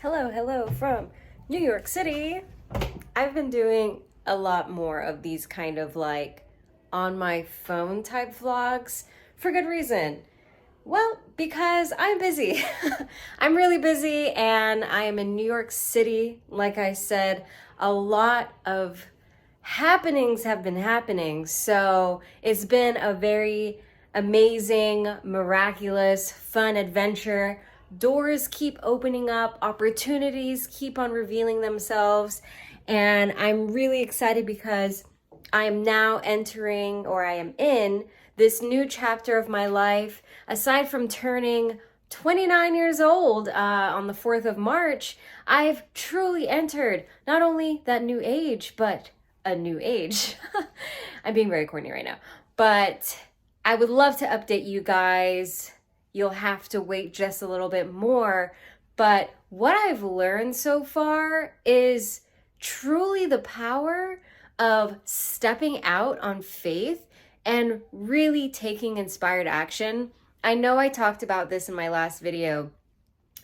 Hello from New York City. I've been doing a lot more of these kind of like on my phone type vlogs for good reason. Well, because I'm busy. I'm really busy and I am in New York City. Like I said, a lot of happenings have been happening. So it's been a very amazing, miraculous, fun adventure. Doors keep opening up, opportunities keep on revealing themselves. And I'm really excited because I am now entering, or I am in, this new chapter of my life. Aside from turning 29 years old on the 4th of March, I've truly entered not only that new age, but a new age. I'm being very corny right now, but I would love to update you guys. You'll have to wait just a little bit more. But what I've learned so far is truly the power of stepping out on faith and really taking inspired action. I know I talked about this in my last video,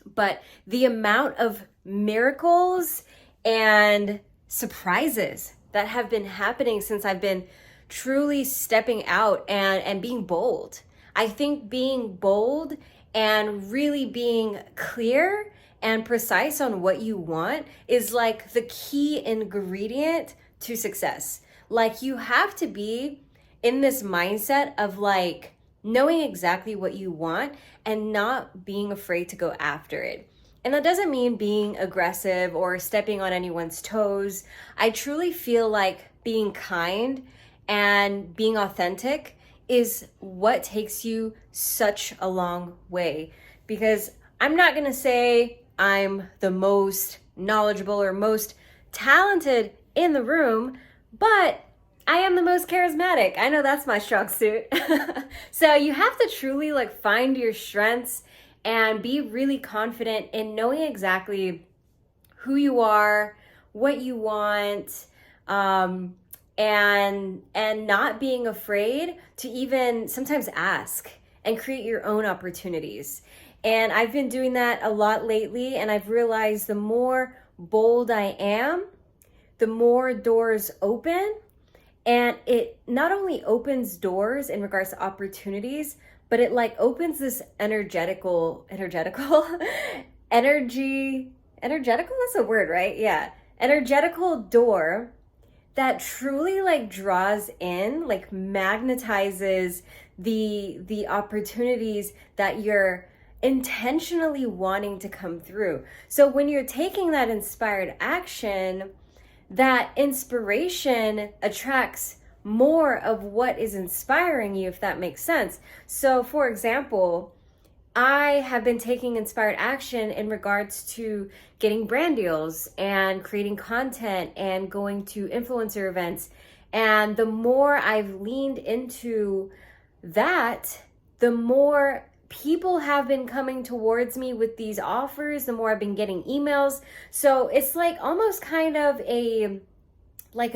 but the amount of miracles and surprises that have been happening since I've been truly stepping out and being bold. I think being bold and really being clear and precise on what you want is like the key ingredient to success. Like you have to be in this mindset of like knowing exactly what you want and not being afraid to go after it. And that doesn't mean being aggressive or stepping on anyone's toes. I truly feel like being kind and being authentic is what takes you such a long way. Because I'm not gonna say I'm the most knowledgeable or most talented in the room, but I am the most charismatic. I know that's my strong suit. So you have to truly like find your strengths and be really confident in knowing exactly who you are, what you want, and not being afraid to even sometimes ask and create your own opportunities. And I've been doing that a lot lately, and I've realized the more bold I am, the more doors open. And it not only opens doors in regards to opportunities, but it like opens this energetical, that's a word, right? Yeah. Energetical door that truly like draws in, like magnetizes the opportunities that you're intentionally wanting to come through. So when you're taking that inspired action, that inspiration attracts more of what is inspiring you, if that makes sense. So for example, I have been taking inspired action in regards to getting brand deals and creating content and going to influencer events. And the more I've leaned into that, the more people have been coming towards me with these offers, the more I've been getting emails. So it's like almost kind of a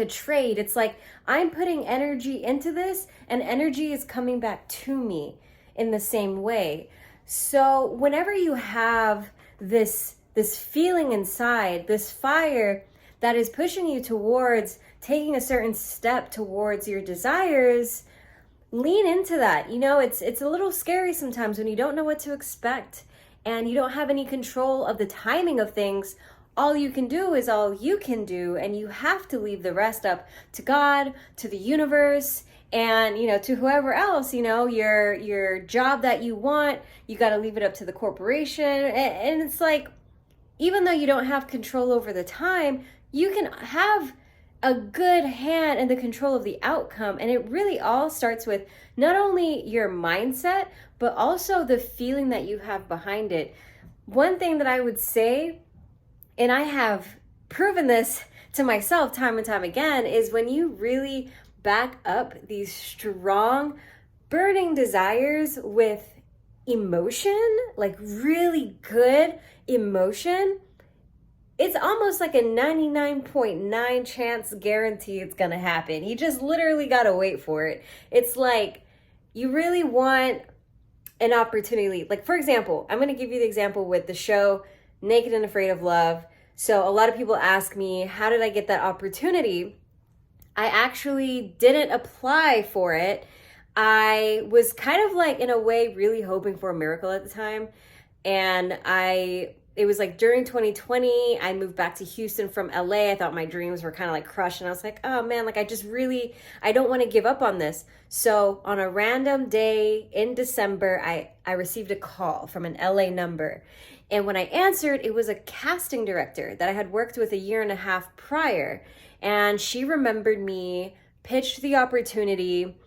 trade. It's like I'm putting energy into this and energy is coming back to me in the same way. So whenever you have this feeling inside, this fire that is pushing you towards taking a certain step towards your desires, lean into that. You know, it's a little scary sometimes when you don't know what to expect and you don't have any control of the timing of things. All you can do is all you can do, and you have to leave the rest up to God, to the universe, and to whoever else. Your job that you want, you got to leave it up to the corporation. And it's like, even though you don't have control over the time, you can have a good hand in the control of the outcome. And it really all starts with not only your mindset, but also the feeling that you have behind it. One thing that I would say, and I have proven this to myself time and time again, is when you really back up these strong, burning desires with emotion, like really good emotion, it's almost like a 99.9 chance guarantee it's gonna happen. You just literally gotta wait for it. It's like you really want an opportunity. Like, for example, I'm gonna give you the example with the show Naked and Afraid of Love. So a lot of people ask me, how did I get that opportunity? I actually didn't apply for it. I was kind of like, in a way, really hoping for a miracle at the time. And it was like during 2020, I moved back to Houston from LA. I thought my dreams were kind of like crushed. And I was like, oh man, like I don't want to give up on this. So on a random day in December, I received a call from an LA number. And when I answered, it was a casting director that I had worked with a year and a half prior. And she remembered me, pitched the opportunity.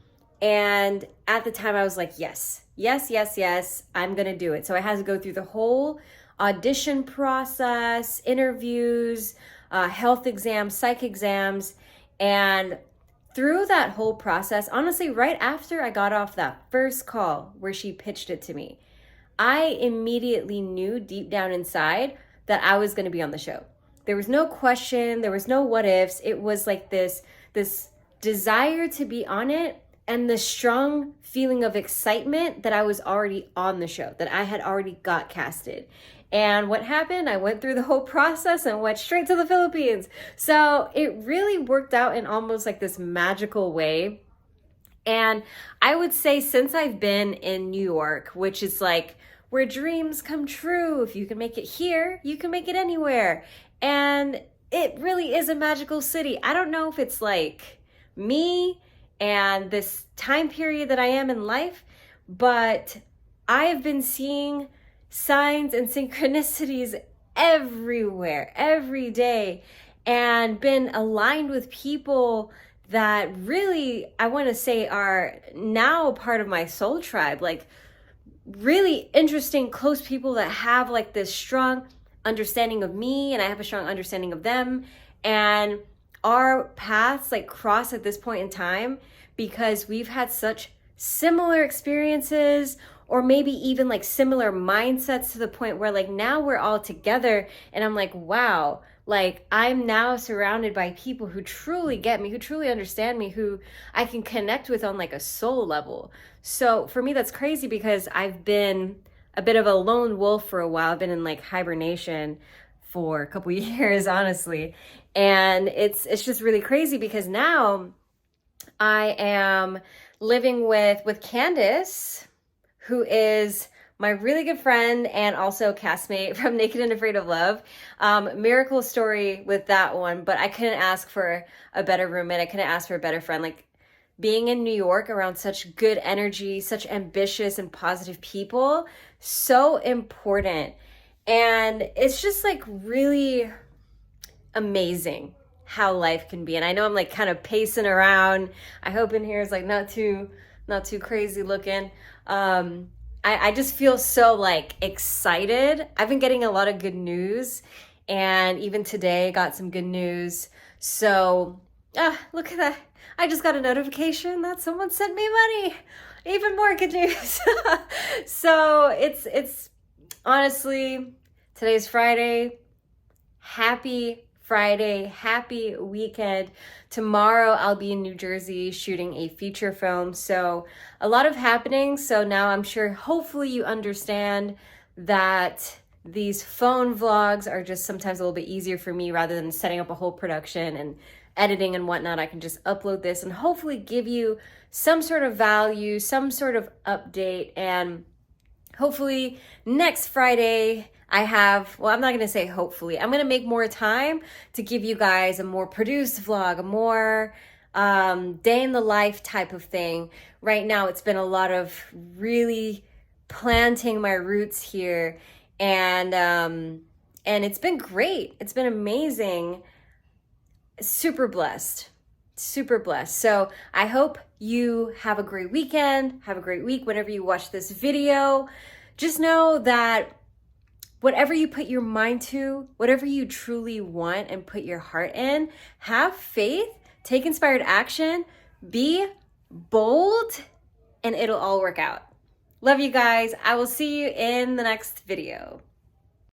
And at the time I was like, yes, I'm going to do it. So I had to go through the whole audition process, interviews, health exams, psych exams. And through that whole process, honestly, right after I got off that first call where she pitched it to me, I immediately knew deep down inside that I was going to be on the show. There was no question. There was no what ifs. It was like this desire to be on it, and the strong feeling of excitement that I was already on the show, that I had already got casted. And what happened? I went through the whole process and went straight to the Philippines. So it really worked out in almost like this magical way. And I would say since I've been in New York, which is like where dreams come true, if you can make it here, you can make it anywhere. And it really is a magical city. I don't know if it's like me and this time period that I am in life, but I have been seeing signs and synchronicities everywhere, every day, and been aligned with people that really, I want to say, are now part of my soul tribe. Like really interesting, close people that have like this strong understanding of me, and I have a strong understanding of them. And our paths like cross at this point in time because we've had such similar experiences, or maybe even like similar mindsets, to the point where like now we're all together and I'm like, wow, like I'm now surrounded by people who truly get me, who truly understand me, who I can connect with on like a soul level. So for me, that's crazy because I've been a bit of a lone wolf for a while. I've been in like hibernation for a couple years, honestly. And it's just really crazy because now I am living with Candace, who is my really good friend and also castmate from Naked and Afraid of Love. Miracle story with that one, but I couldn't ask for a better roommate. I couldn't ask for a better friend. Like being in New York around such good energy, such ambitious and positive people, so important. And it's just like really amazing how life can be. And I know I'm like kind of pacing around. I hope in here is like not too crazy looking. I just feel so like excited. I've been getting a lot of good news, and even today got some good news. So look at that. I just got a notification that someone sent me money. Even more good news. So it's honestly, today's Friday. Happy Friday, happy weekend. Tomorrow I'll be in New Jersey shooting a feature film. So a lot of happening. So now I'm sure, hopefully you understand that these phone vlogs are just sometimes a little bit easier for me rather than setting up a whole production and editing and whatnot. I can just upload this and hopefully give you some sort of value, some sort of update. And hopefully next Friday I'm not going to say hopefully, I'm going to make more time to give you guys a more produced vlog, a more day in the life type of thing. Right now, it's been a lot of really planting my roots here, and it's been great. It's been amazing. Super blessed. So I hope you have a great weekend, have a great week whenever you watch this video. Just know that whatever you put your mind to, whatever you truly want and put your heart in, have faith, take inspired action, be bold, and it'll all work out. Love you guys. I will see you in the next video.